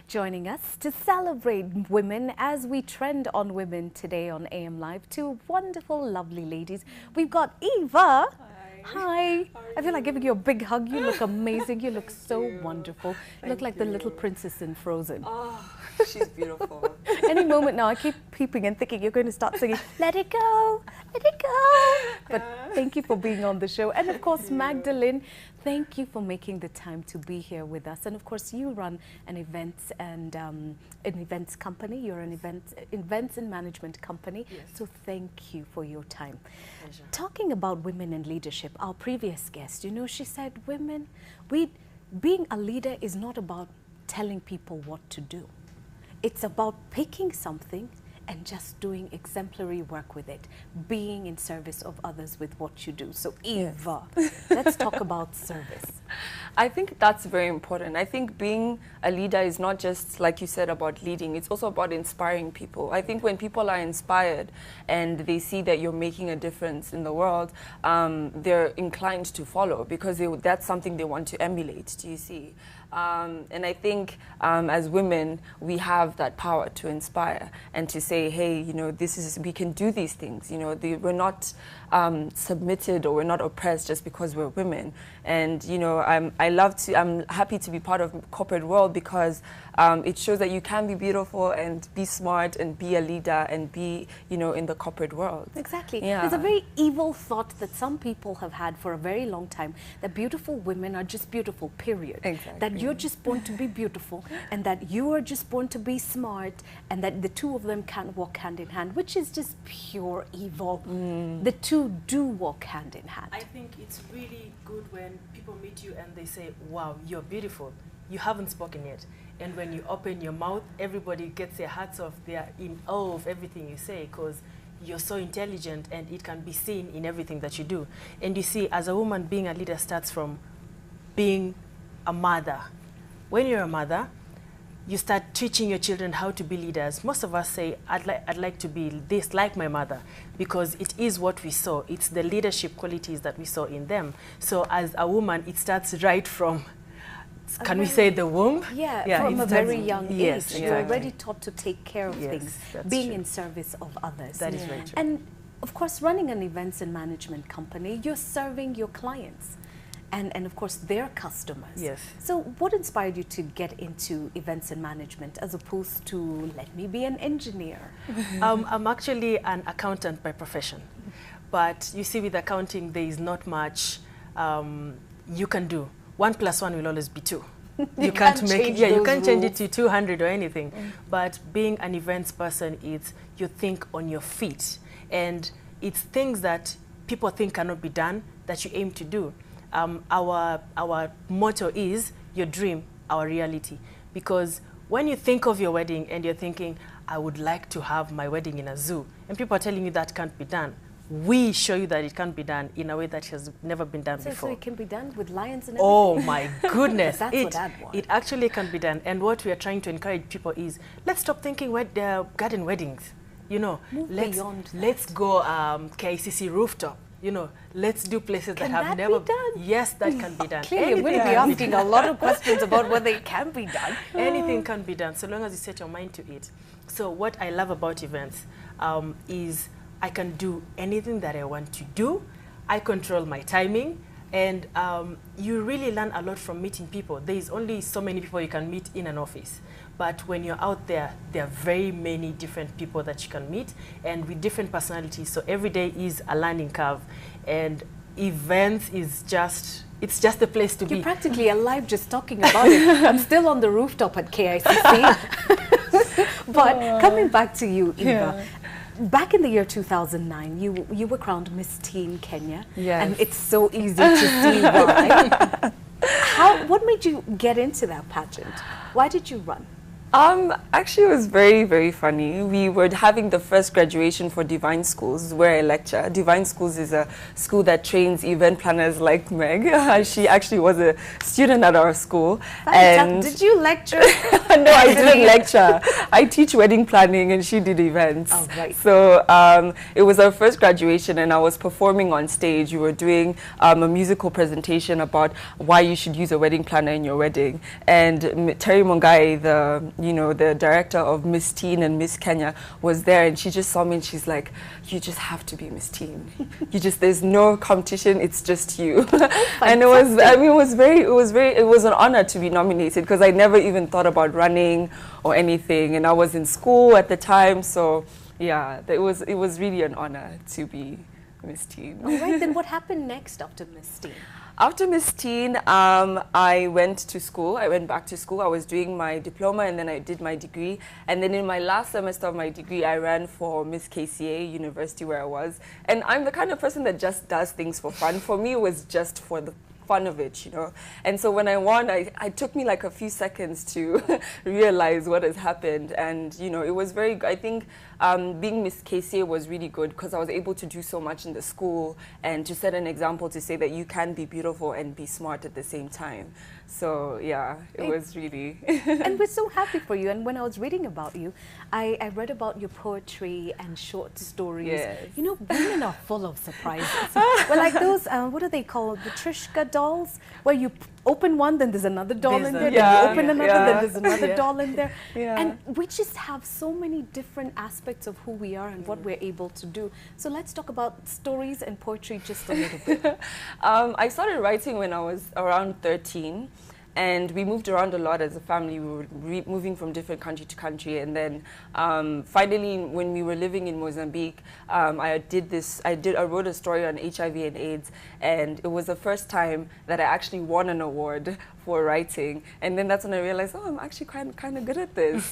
Joining us to celebrate women as we trend on women today on AM Live. Two wonderful, lovely ladies. We've got Eva. Hi. I feel like giving you a big hug. You look amazing. You look so wonderful. You look like the little princess in Frozen. Oh, she's beautiful. Any moment now, I keep peeping and thinking you're going to start singing, let it go, let it go. But thank you for being on the show. And of course, Magdalena, thank you for making the time to be here with us. And of course, you run an events and an events company. You're an events and management company. Yes. So thank you for your time. Pleasure. Talking about women in leadership, our previous guest, you know, she said women, being a leader is not about telling people what to do. It's about picking something and just doing exemplary work with it, being in service of others with what you do. So Eva, let's talk about service. I think that's very important. I think being a leader is not just, like you said, about leading. It's also about inspiring people. I think when people are inspired and they see that you're making a difference in the world, they're inclined to follow because that's something they want to emulate, do you see? And I think as women, we have that power to inspire and to say, hey, you know, we can do these things. You know, we're not submitted or we're not oppressed just because we're women. And, you know, I'm happy to be part of the corporate world because it shows that you can be beautiful and be smart and be a leader and be, you know, in the corporate world. Exactly. Yeah. There's a very evil thought that some people have had for a very long time, that beautiful women are just beautiful, period. Exactly. That you're just born to be beautiful and that you are just born to be smart and that the two of them can't walk hand in hand, which is just pure evil. The two do walk hand in hand. I think it's really good when people meet you and they say, wow, you're beautiful. You haven't spoken yet. And when you open your mouth, everybody gets their hats off. They are in awe of everything you say because you're so intelligent and it can be seen in everything that you do. And you see, as a woman, being a leader starts from being a mother. When you're a mother, you start teaching your children how to be leaders. Most of us say, I'd like to be this, like my mother, because it is what we saw. It's the leadership qualities that we saw in them. So as a woman, it starts right from, can we say the womb? Yeah, from a very young age. Yes, You're exactly. already taught to take care of things, that's being true. in service of others. That is very true. And of course, running an events and management company, you're serving your clients. And of course, their customers. Yes. So what inspired you to get into events and management as opposed to, let me be an engineer? I'm actually an accountant by profession. But you see, with accounting, there is not much you can do. 1 + 1 will always be 2. You can't make it, you can't change it to 200 or anything. But being an events person, it's you think on your feet. And it's things that people think cannot be done that you aim to do. Our motto is your dream, our reality. Because when you think of your wedding and you're thinking, I would like to have my wedding in a zoo, and people are telling you that can't be done, we show you that it can be done in a way that has never been done before. So it can be done with lions and everything? Oh my goodness. That's what I'd want. It actually can be done. And what we are trying to encourage people is, let's stop thinking garden weddings. You know, let's go KICC rooftop. You know, let's do places that have never been done. Yes, that can be done. Clearly, we're going to be asking a lot of questions about whether it can be done. Anything can be done, so long as you set your mind to it. So what I love about events is I can do anything that I want to do. I control my timing. And you really learn a lot from meeting people. There is only so many people you can meet in an office. But when you're out there, there are very many different people that you can meet and with different personalities. So every day is a learning curve. And events is it's just the place to be. You're practically alive just talking about it. I'm still on the rooftop at KICC. But coming back to you, Eva. Back in the year 2009, you were crowned Miss Teen Kenya. Yes. And it's so easy to see why. What made you get into that pageant? Why did you run? Actually, it was very, very funny. We were having the first graduation for Divine Schools, where I lecture. Divine Schools is a school that trains event planners like Meg. She actually was a student at our school. And did you lecture? No, I didn't lecture. I teach wedding planning, and she did events. Oh, right. So it was our first graduation, and I was performing on stage. We were doing a musical presentation about why you should use a wedding planner in your wedding. And Terry Mongai, the director of Miss Teen and Miss Kenya, was there, and she just saw me and she's like, "You just have to be Miss Teen. There's no competition. It's just you." And it was, I mean, it was an honor to be nominated, because I never even thought about running or anything, and I was in school at the time, so yeah, it was really an honor to be Miss Teen. All right, then what happened next after Miss Teen? After Miss Teen, I went to school. I went back to school. I was doing my diploma, and then I did my degree. And then in my last semester of my degree, I ran for Miss KCA University, where I was. And I'm the kind of person that just does things for fun. For me, it was just for the fun of it, And so when I won, it took me like a few seconds to realize what has happened. And, it was very, I think being Miss KCA was really good, because I was able to do so much in the school and to set an example to say that you can be beautiful and be smart at the same time. So, yeah, it was really... And we're so happy for you. And when I was reading about you, I read about your poetry and short stories. Yes. Women are full of surprises. Well, like those, what do they call, the Trishka dolls, where you open one, then there's another doll in there, then you open another, then there's another doll in there. Yeah. And we just have so many different aspects of who we are and what we're able to do. So let's talk about stories and poetry just a little bit. I started writing when I was around 13. And we moved around a lot as a family. We were moving from different country to country. And then finally, when we were living in Mozambique, I wrote a story on HIV and AIDS. And it was the first time that I actually won an award for writing. And then that's when I realized, oh, I'm actually kind of good at this.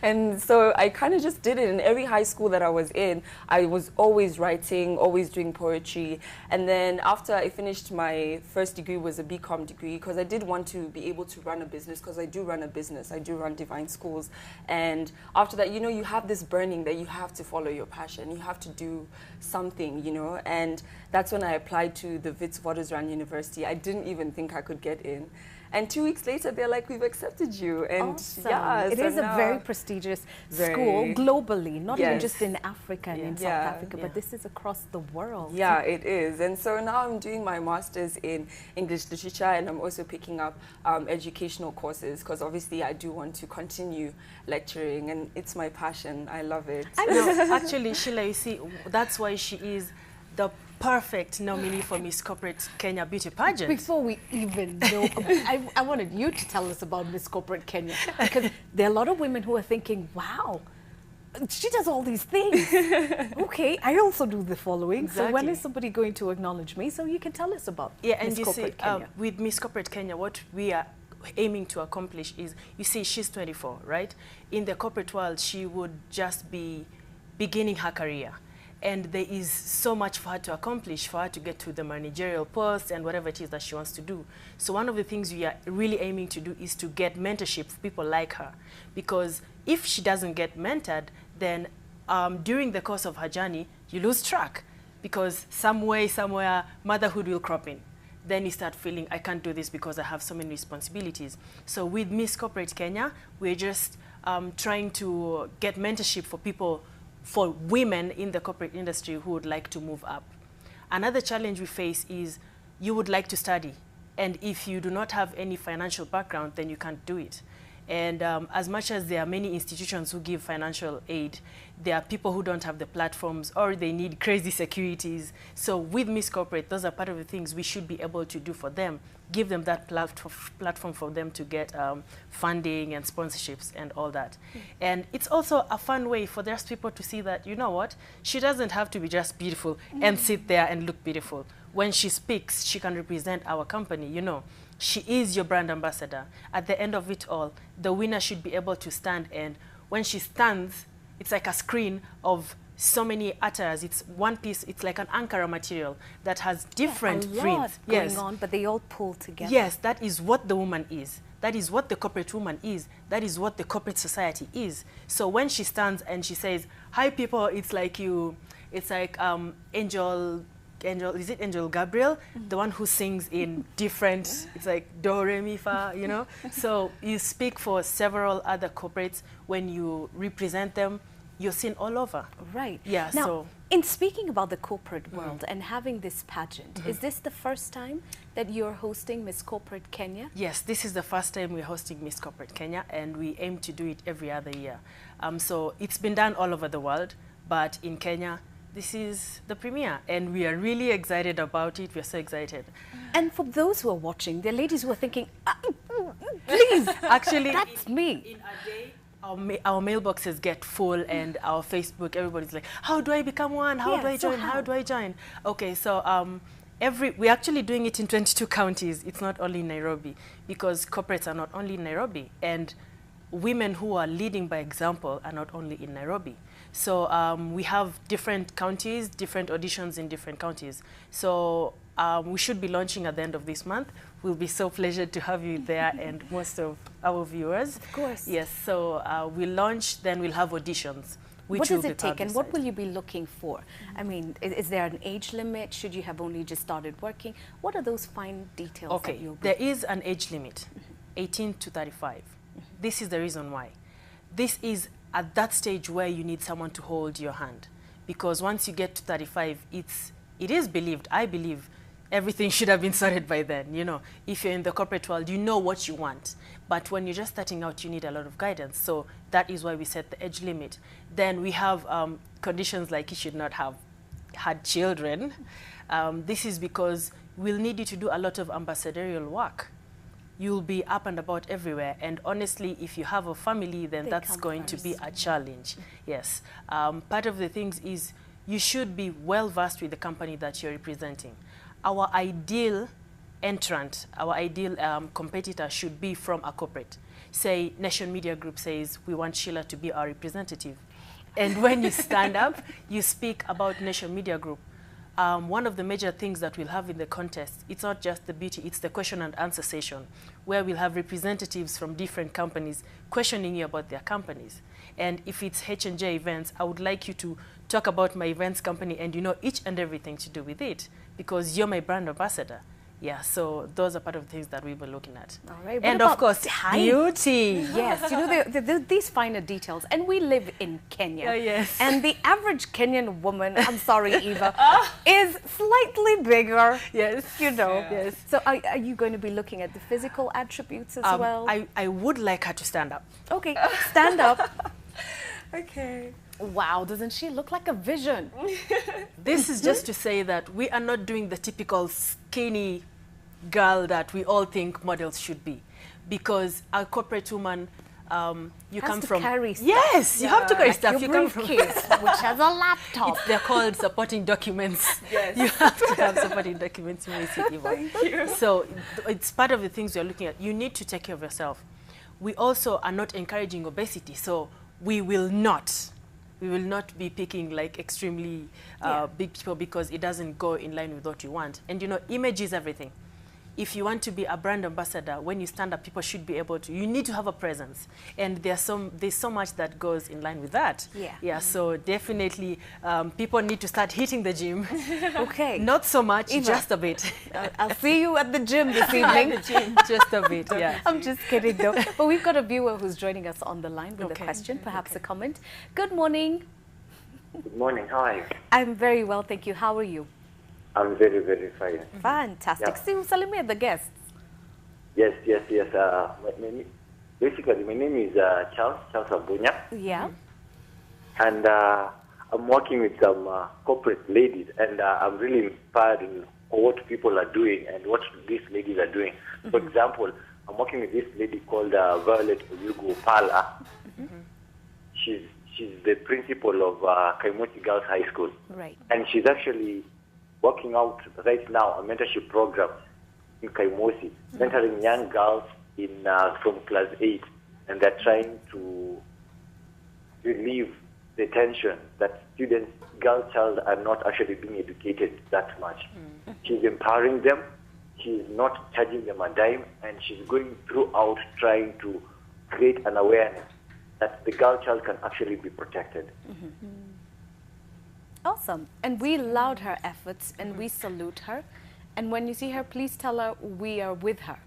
And so I kind of just did it. In every high school that I was in, I was always writing, always doing poetry. And then after I finished, my first degree was a BCom degree, because I did want to be able to run a business, because I do run a business. I do run Divine Schools. And after that, you have this burning that you have to follow your passion. You have to do something, And that's when I applied to the Witwatersrand University. I didn't even think I could get in. And 2 weeks later, they're like, we've accepted you. And awesome. yeah, it is a very prestigious school globally, not even just in Africa and in South Africa, but this is across the world. Yeah, it is. And so now I'm doing my master's in English literature, and I'm also picking up educational courses, because obviously I do want to continue lecturing, and it's my passion. I love it. No, actually, Sheila, you see, that's why she is the perfect nominee for Miss Corporate Kenya Beauty Pageant. Before we even know, I wanted you to tell us about Miss Corporate Kenya, because there are a lot of women who are thinking, wow, she does all these things. Okay, I also do the following. Exactly. So when is somebody going to acknowledge me? So you can tell us about and Miss Corporate Kenya. With Miss Corporate Kenya, what we are aiming to accomplish is, you see, she's 24, right? In the corporate world, she would just be beginning her career. And there is so much for her to accomplish, for her to get to the managerial post and whatever it is that she wants to do. So one of the things we are really aiming to do is to get mentorship for people like her. Because if she doesn't get mentored, then during the course of her journey, you lose track. Because some way, somewhere, motherhood will crop in. Then you start feeling, I can't do this because I have so many responsibilities. So with Miss Corporate Kenya, we're just trying to get mentorship for people, for women in the corporate industry who would like to move up. Another challenge we face is you would like to study, and if you do not have any financial background, then you can't do it. And as much as there are many institutions who give financial aid, there are people who don't have the platforms, or they need crazy securities. So with Miss Corporate, those are part of the things we should be able to do for them, give them that platform for them to get funding and sponsorships and all that. And it's also a fun way for those people to see that, you know what, she doesn't have to be just beautiful and sit there and look beautiful. When she speaks, she can represent our company, She is your brand ambassador. At the end of it all, the winner should be able to stand, and when she stands, it's like a screen of so many attires. It's one piece, it's like an Ankara material that has different a lot prints. going on, but they all pull together. Yes, that is what the woman is. That is what the corporate woman is. That is what the corporate society is. So when she stands and she says, "Hi people," it's like Angel, is it Angel Gabriel? The one who sings in different, it's like do, re, mi, fa, you know? So you speak for several other corporates. When you represent them, you're seen all over. Right. Yeah, now, so. In speaking about the corporate world and having this pageant, is this the first time that you're hosting Miss Corporate Kenya? Yes, this is the first time we're hosting Miss Corporate Kenya, and we aim to do it every other year. So it's been done all over the world, but in Kenya, this is the premiere, and we are really excited about it. We're so excited. And for those who are watching, the ladies who are thinking, please, actually, that's me. In a day, our mailboxes get full, and our Facebook, everybody's like, how do I become one? How do I join? How do I join? Okay, so we're actually doing it in 22 counties. It's not only in Nairobi, because corporates are not only in Nairobi, and women who are leading by example are not only in Nairobi. So we have different counties, different auditions in different counties. So we should be launching at the end of this month. We'll be so pleasured to have you there and most of our viewers. Of course. Yes, so we'll launch, then we'll have auditions. What does it take and what will you be looking for? I mean, is there an age limit? Should you have only just started working? What are those fine details? Okay, that you'll be there is an age limit, 18 to 35. This is the reason why. This is at that stage where you need someone to hold your hand. Because once you get to 35, it is believed, I believe, everything should have been sorted by then. You know, if you're in the corporate world, you know what you want. But when you're just starting out, you need a lot of guidance. So that is why we set the age limit. Then we have conditions like you should not have had children. This is because we'll need you to do a lot of ambassadorial work. You'll be up and about everywhere. And honestly, if you have a family, then that's going to be a challenge. Yes. Part of the things is you should be well versed with the company that you're representing. Our ideal entrant, our ideal competitor should be from a corporate. Say, Nation Media Group says, we want Sheila to be our representative. And when you stand up, you speak about Nation Media Group. One of the major things that we'll have in the contest, it's not just the beauty, it's the question and answer session, where we'll have representatives from different companies questioning you about their companies. And if it's H&J events, I would like you to talk about my events company and you know each and everything to do with it, because you're my brand ambassador. Yeah, so those are part of the things that we were looking at. All right. And of course, beauty. Yes, you know, these finer details. And we live in Kenya. Yes. And the average Kenyan woman, I'm sorry, Eva, is slightly bigger. Yes. You know. Yeah. Yes. So are you going to be looking at the physical attributes as well? I would like her to stand up. Okay, stand up. Okay. Wow, doesn't she look like a vision? This is just to say that we are not doing the typical skinny girl that we all think models should be. Because a corporate woman, you come from... carry stuff. Yes, you have to carry stuff. Your you come from... briefcase, which has a laptop. They're called supporting documents. Yes. You have to have supporting documents to make it Thank you. So it's part of the things we're looking at. You need to take care of yourself. We also are not encouraging obesity, so we will not be picking like extremely big people, because it doesn't go in line with what you want. And you know, image is everything. If you want to be a brand ambassador, when you stand up, people should be able to, you need to have a presence. And there's so much that goes in line with that. Yeah. Yeah, so definitely people need to start hitting the gym. Okay. Not so much, Eva, just a bit. I'll see you at the gym this evening. Just a bit, yeah. I'm just kidding though. But we've got a viewer who's joining us on the line with a question, perhaps a comment. Good morning. Good morning, how are you? I'm very well, thank you. How are you? I'm very, very fine. Fantastic. Yeah. See, salimia the guests. Yes. Basically, my name is Charles Abunya. Yeah. And I'm working with some corporate ladies, and I'm really inspired in what people are doing and what these ladies are doing. For example, I'm working with this lady called Violet Oyugo Pala. She's the principal of Kaimochi Girls High School. Right. And she's actually working out right now a mentorship program in Kaimosi, mentoring young girls from class 8, and they're trying to relieve the tension that students, girl child, are not actually being educated that much. She's empowering them. She's not charging them a dime, and she's going throughout trying to create an awareness that the girl child can actually be protected. Awesome. And we laud her efforts and we salute her. And when you see her, please tell her we are with her.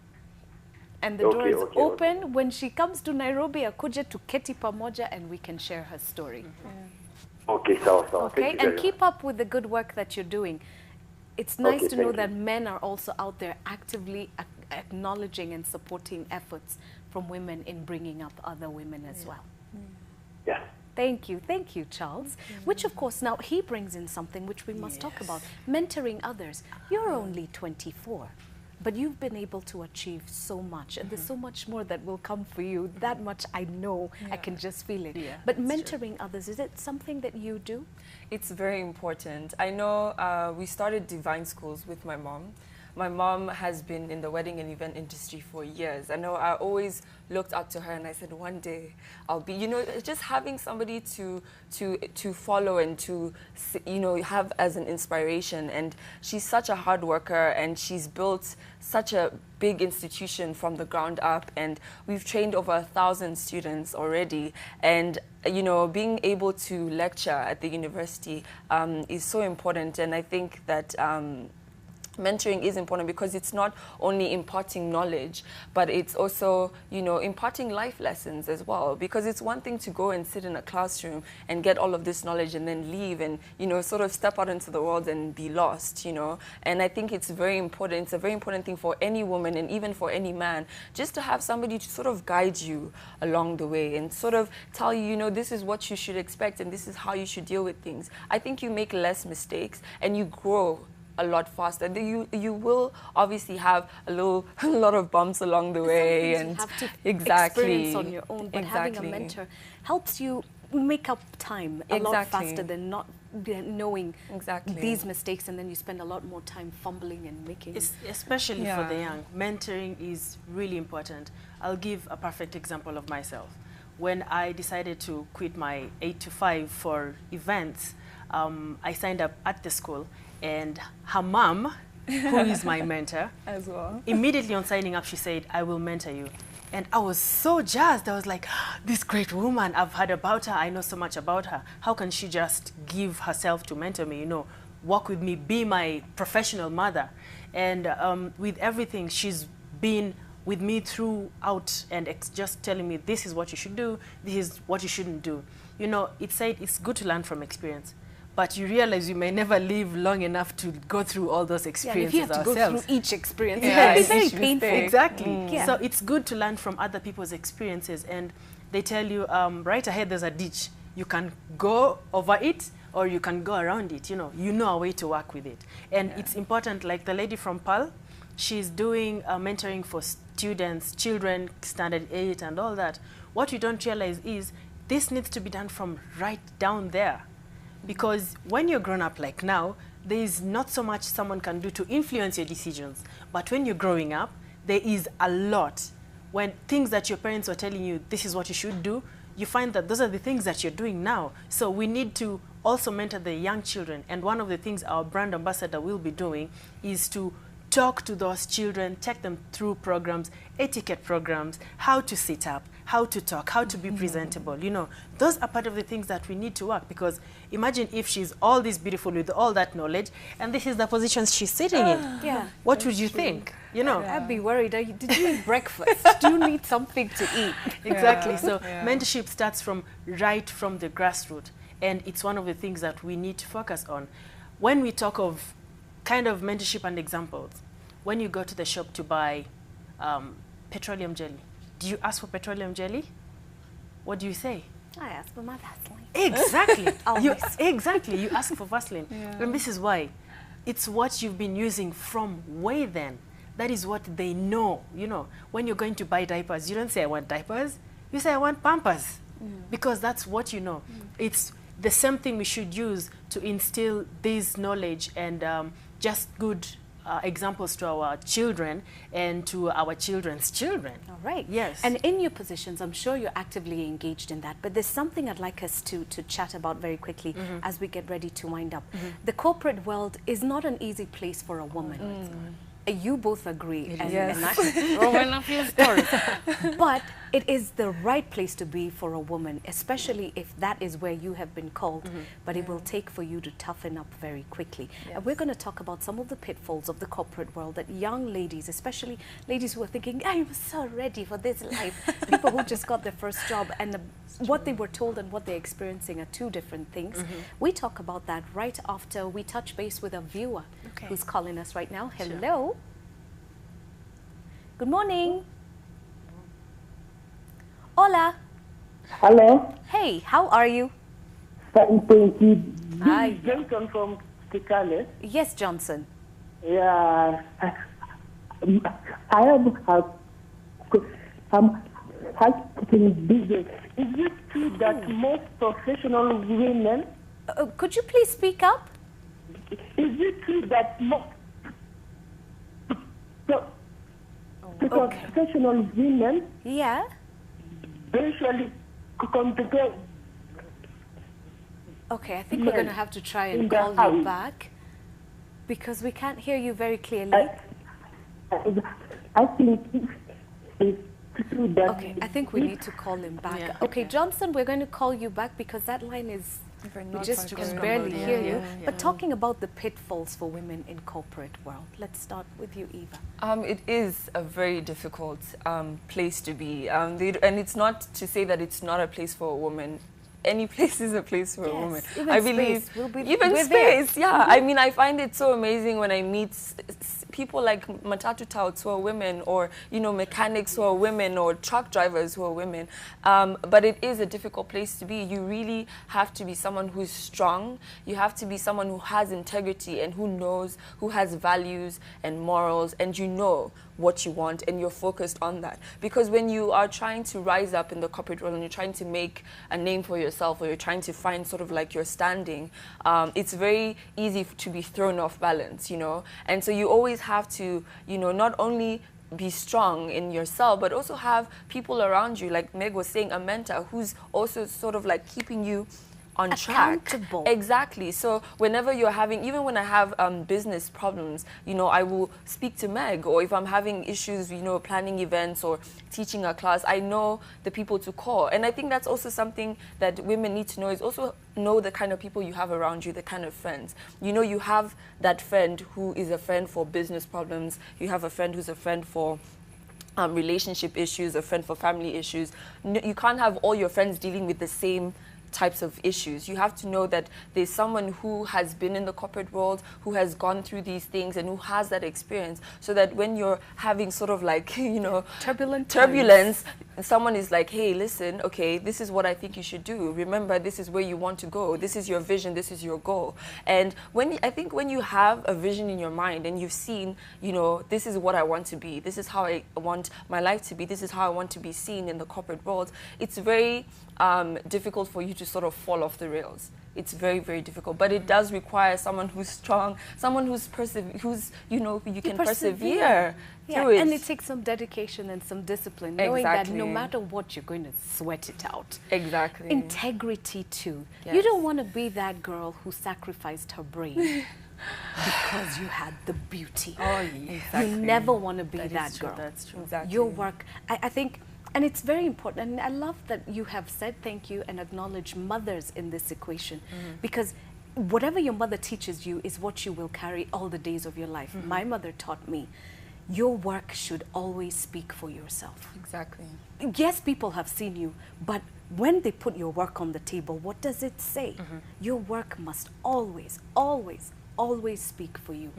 And the door is open. When she comes to Nairobi, akuje tuketi pamoja and we can share her story. Okay, so. Okay, and keep up with the good work that you're doing. It's nice to know that men are also out there actively acknowledging and supporting efforts from women in bringing up other women as well. Yeah. Thank you, Charles. Which of course now he brings in something which we must talk about, mentoring others. You're only 24, but you've been able to achieve so much, and there's so much more that will come for you. That much I know, I can just feel it. Yeah, but mentoring others, is it something that you do? It's very important. I know we started Divine Schools with my mom. My mom has been in the wedding and event industry for years. I know I always looked up to her and I said, one day I'll be, you know, just having somebody to follow and to, you know, have as an inspiration. And she's such a hard worker, and she's built such a big institution from the ground up. And we've trained over 1,000 students already. And, you know, being able to lecture at the university is so important. And I think that mentoring is important because it's not only imparting knowledge, but it's also, you know, imparting life lessons as well. Because it's one thing to go and sit in a classroom and get all of this knowledge and then leave and, you know, sort of step out into the world and be lost, you know. And I think it's very important. It's a very important thing for any woman and even for any man, just to have somebody to sort of guide you along the way and sort of tell you, you know, this is what you should expect and this is how you should deal with things. I think you make less mistakes and you grow a lot faster. You will obviously have a lot of bumps along the way, and you have to exactly experience on your own. But having a mentor helps you make up time a lot faster than not knowing these mistakes, and then you spend a lot more time fumbling and making. Especially for the young, mentoring is really important. I'll give a perfect example of myself. When I decided to quit my 8 to 5 for events, I signed up at the school. And her mom, who is my mentor, as well, immediately on signing up, she said, I will mentor you. And I was so jazzed. I was like, this great woman, I've heard about her. I know so much about her. How can she just give herself to mentor me, you know, work with me, be my professional mother? And with everything, she's been with me throughout and just telling me, this is what you should do, this is what you shouldn't do. You know, it said it's good to learn from experience. But you realize you may never live long enough to go through all those experiences if you have to go through each experience, it's very painful. Exactly. So it's good to learn from other people's experiences. And they tell you, right ahead there's a ditch. You can go over it or you can go around it. You know a way to work with it. And it's important, like the lady from Pearl, she's doing mentoring for students, children, standard 8 and all that. What you don't realize is this needs to be done from right down there. Because when you're grown up like now, there is not so much someone can do to influence your decisions. But when you're growing up, there is a lot. When things that your parents were telling you, this is what you should do, you find that those are the things that you're doing now. So we need to also mentor the young children. And one of the things our brand ambassador will be doing is to talk to those children, take them through programs, etiquette programs, how to sit up, how to talk, how to be presentable. You know, those are part of the things that we need to work, because imagine if she's all this beautiful with all that knowledge and this is the position she's sitting in. What would you think? You know, I'd be worried. Did you eat breakfast? Do you need something to eat? Exactly. So mentorship starts from right from the grassroots, and it's one of the things that we need to focus on. When we talk of kind of mentorship and examples, when you go to the shop to buy petroleum jelly, do you ask for petroleum jelly? What do you say? I ask for my Vaseline. Exactly. Exactly. You ask for Vaseline. And this is why. It's what you've been using from way then. That is what they know. You know, when you're going to buy diapers, you don't say, I want diapers. You say, I want Pampers. Because that's what you know. It's the same thing we should use to instill this knowledge and just good examples to our children and to our children's children. All right. Yes. And in your positions, I'm sure you're actively engaged in that, but there's something I'd like us to chat about very quickly as we get ready to wind up. The corporate world is not an easy place for a woman. You both agree. Yes. And a few stories. But it is the right place to be for a woman, especially if that is where you have been called. But it will take for you to toughen up very quickly. And we're going to talk about some of the pitfalls of the corporate world that young ladies, especially ladies who are thinking, I'm so ready for this life. People who just got their first job and what they were told and what they're experiencing are two different things. We talk about that right after we touch base with a viewer who's calling us right now. Hello. Good morning. Hola. Hello. Hey, how are you? Thank you. Hi. This is Johnson from Tikale. Yes, Johnson. Yeah. I am in business. Is it true that most professional women? Could you please speak up? Is it true that most professional women Yeah. usually compete? Okay, I think we're going to have to try and In the call you house. back because we can't hear you very clearly. I think it's true that. Okay, I think we need to call him back. Yeah. Okay, Johnson, we're going to call you back because that line is, we not just quite can good. barely hear you. Yeah. But talking about the pitfalls for women in corporate world, let's start with you, Eva. It is a very difficult place to be. And it's not to say that it's not a place for a woman. Any place is a place for a woman. Even I believe space. even We're space. there. Yeah, I mean, I find it so amazing when I meet people like matatu touts who are women, or mechanics who are women, or truck drivers who are women. But it is a difficult place to be. You really have to be someone who's strong. You have to be someone who has integrity and who has values and morals, and you know what you want and you're focused on that. Because when you are trying to rise up in the corporate world and you're trying to make a name for yourself, or you're trying to find sort of like your standing, it's very easy to be thrown off balance, And so you always have to, not only be strong in yourself, but also have people around you, like Meg was saying, a mentor who's also sort of like keeping you on track. Accountable. Exactly. So whenever you're having, even when I have business problems, I will speak to Meg, or if I'm having issues, planning events or teaching a class, I know the people to call. And I think that's also something that women need to know, is also know the kind of people you have around you, the kind of friends. You have that friend who is a friend for business problems. You have a friend who's a friend for relationship issues, a friend for family issues. You can't have all your friends dealing with the same types of issues. You have to know that there's someone who has been in the corporate world, who has gone through these things and who has that experience, so that when you're having sort of like, turbulence, someone is like, hey, listen, okay, this is what I think you should do. Remember, this is where you want to go. This is your vision. This is your goal. And I think when you have a vision in your mind and you've seen, this is what I want to be, this is how I want my life to be, this is how I want to be seen in the corporate world, it's very difficult for you to sort of fall off the rails. It's very, very difficult, but it does require someone who's strong, someone who's you can persevere through it. And it takes some dedication and some discipline, knowing that no matter what, you're going to sweat it out. Exactly. Integrity too. Yes. You don't want to be that girl who sacrificed her brain because you had the beauty. Oh, yeah. Exactly. You never want to be that girl. That's true. Exactly. Your work, I think. And it's very important, and I love that you have said thank you and acknowledge mothers in this equation, because whatever your mother teaches you is what you will carry all the days of your life. My mother taught me, your work should always speak for yourself. Exactly. Yes, people have seen you, but when they put your work on the table, what does it say? Your work must always, always, always speak for you.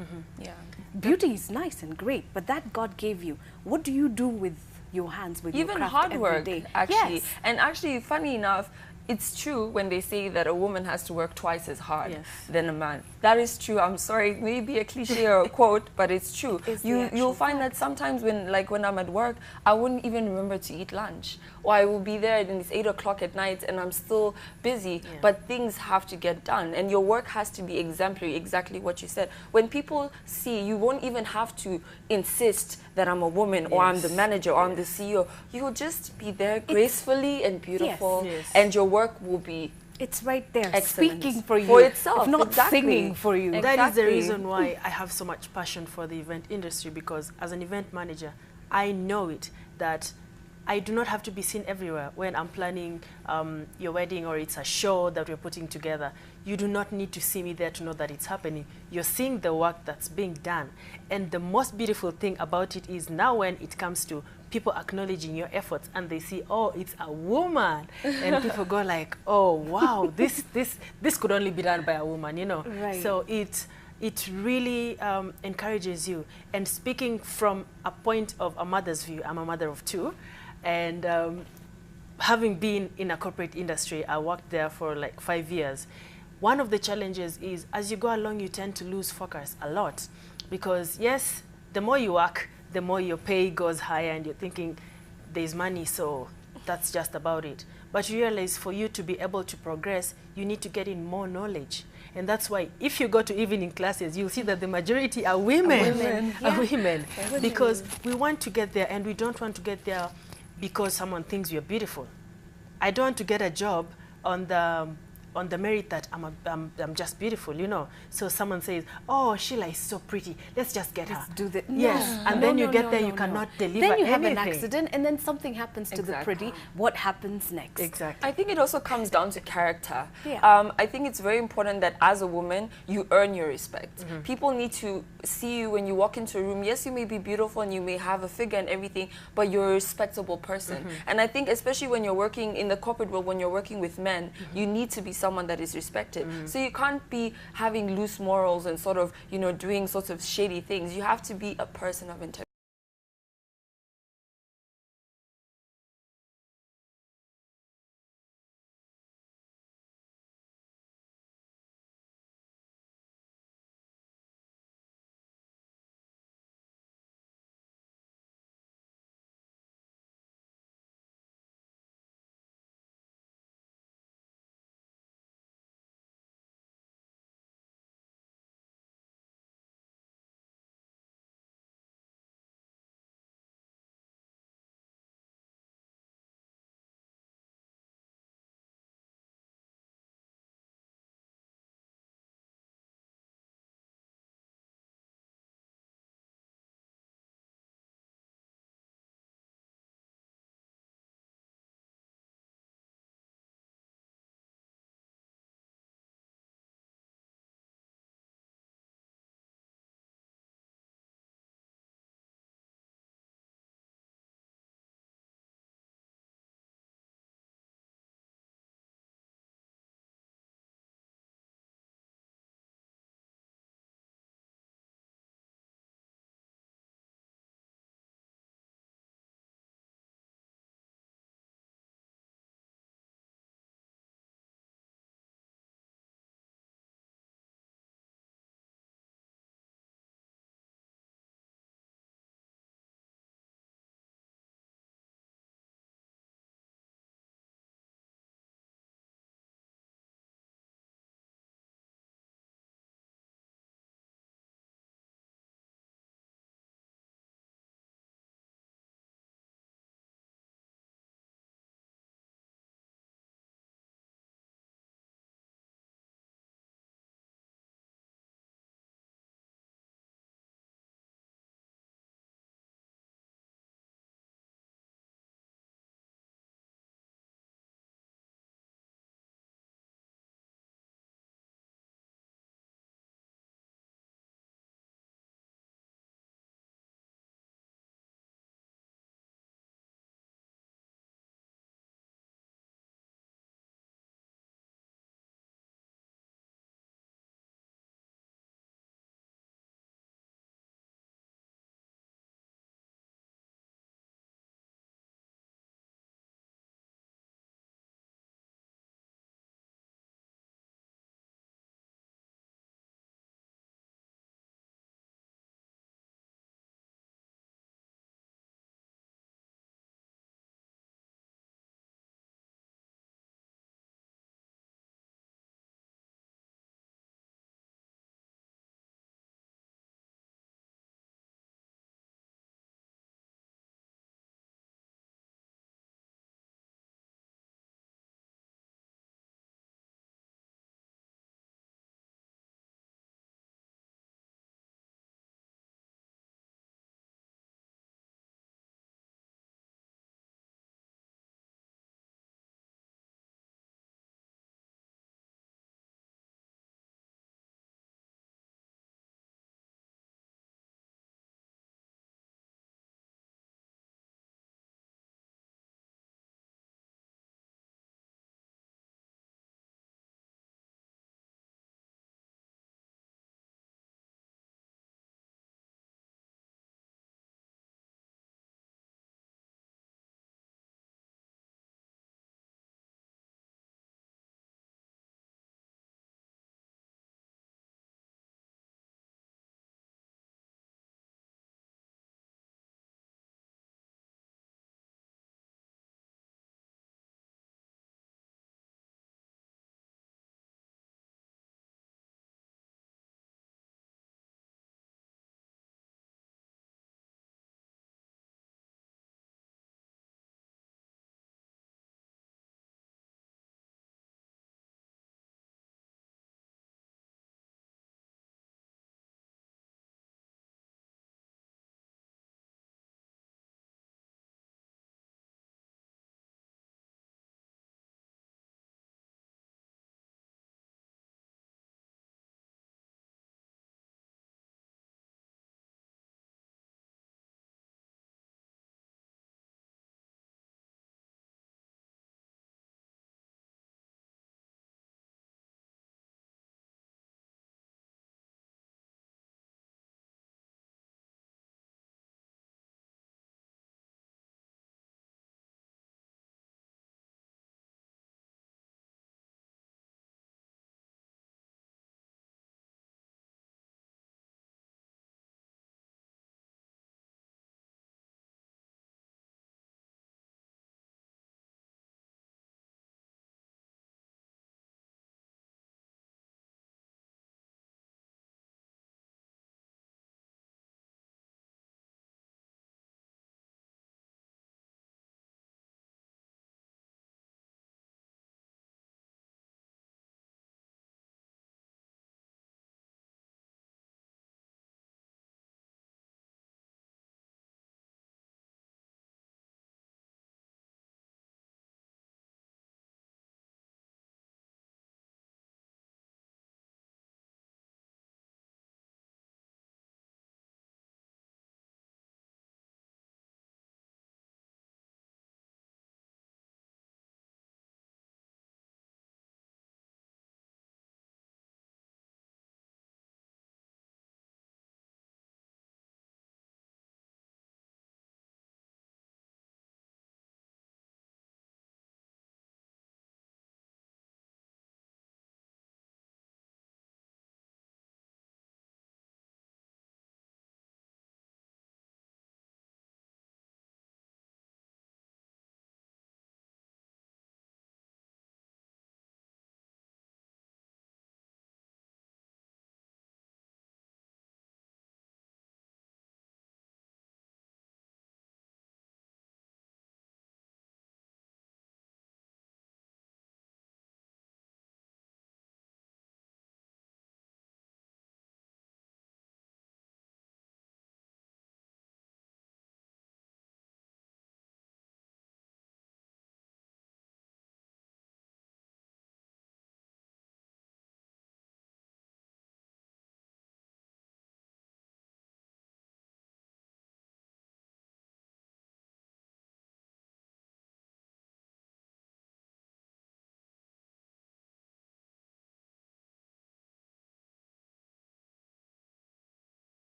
Yeah. Beauty is nice and great, but that God gave you. What do you do with your hands, with even your craft hard every work, day? actually. Yes. And actually, funny enough, it's true when they say that a woman has to work twice as hard than a man. That is true. I'm sorry, it may be a cliche or a quote, but it's true. You'll find that sometimes when I'm at work, I wouldn't even remember to eat lunch, or I will be there and it's 8 o'clock at night and I'm still busy. Yeah. But things have to get done, and your work has to be exemplary. Exactly what you said. When people see, you won't even have to insist that I'm a woman, or I'm the manager, or I'm the CEO. You'll just be there gracefully and beautiful, Yes. and your work will be. It's right there, Excellent. speaking for you, For itself, if not exactly. singing for you. Exactly. That is the reason why I have so much passion for the event industry, because as an event manager, I know it, that I do not have to be seen everywhere. When I'm planning your wedding, or it's a show that we're putting together, you do not need to see me there to know that it's happening. You're seeing the work that's being done. And the most beautiful thing about it is now when it comes to people acknowledging your efforts and they see, oh, it's a woman. And people go like, oh, wow, this could only be done by a woman, you know. Right. So it really encourages you. And speaking from a point of a mother's view, I'm a mother of 2. And having been in a corporate industry, I worked there for like 5 years. One of the challenges is, as you go along, you tend to lose focus a lot. Because yes, the more you work, the more your pay goes higher, and you're thinking there's money, so that's just about it. But you realize for you to be able to progress, you need to get in more knowledge. And that's why if you go to evening classes, you'll see that the majority are women. Women. Because we want to get there, and we don't want to get there because someone thinks you're beautiful. I don't want to get a job on the merit that I'm just beautiful, you know. So someone says, oh, Sheila is so pretty, let's just get her. Do the, Yes, and then you get there, you cannot deliver anything. Then you have an accident, and then something happens to the pretty. What happens next? Exactly. I think it also comes down to character. Yeah. I think it's very important that as a woman, you earn your respect. People need to see you when you walk into a room. Yes, you may be beautiful and you may have a figure and everything, but you're a respectable person. And I think especially when you're working in the corporate world, when you're working with men, you need to be someone that is respected. So you can't be having loose morals and sort of, you know, doing sorts of shady things. You have to be a person of integrity.